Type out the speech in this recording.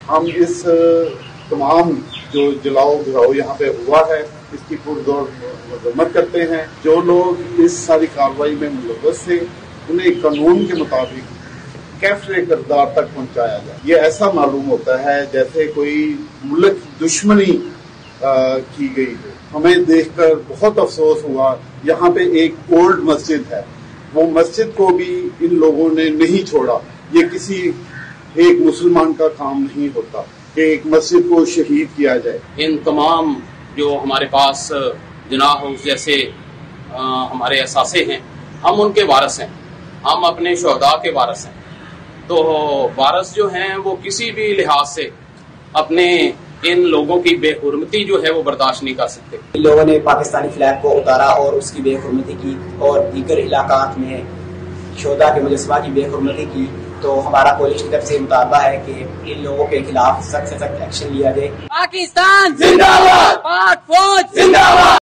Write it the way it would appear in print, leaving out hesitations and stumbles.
ہم اس تمام جو جلاؤ بھجاؤ یہاں پہ ہوا ہے اس کی پرزور مذمت کرتے ہیں۔ جو لوگ اس ساری کارروائی میں ملوث تھے انہیں قانون کے مطابق کیفے کردار تک پہنچایا جائے۔ یہ ایسا معلوم ہوتا ہے جیسے کوئی ملک دشمنی کی گئی ہو۔ ہمیں دیکھ کر بہت افسوس ہوا، یہاں پہ ایک اولڈ مسجد ہے، وہ مسجد کو بھی ان لوگوں نے نہیں چھوڑا۔ یہ کسی ایک مسلمان کا کام نہیں ہوتا کہ ایک مسجد کو شہید کیا جائے۔ ان تمام جو ہمارے پاس جناح ہاؤس جیسے ہمارے اثاثے ہیں، ہم ان کے وارث ہیں، ہم اپنے شہداء کے وارث ہیں۔ تو وارث جو ہیں وہ کسی بھی لحاظ سے اپنے ان لوگوں کی بے حرمتی جو ہے وہ برداشت نہیں کر سکتے۔ ان لوگوں نے پاکستانی فلیگ کو اتارا اور اس کی بے حرمتی کی اور دیگر علاقات میں شہداء کے مجسمہ کی بے حرمتی کی، تو ہمارا پولیس کی طرف سے مطالبہ ہے کہ ان لوگوں کے خلاف سخت سے سخت ایکشن لیا جائے۔ پاکستان زندہ باد، پاک فوج زندہ باد۔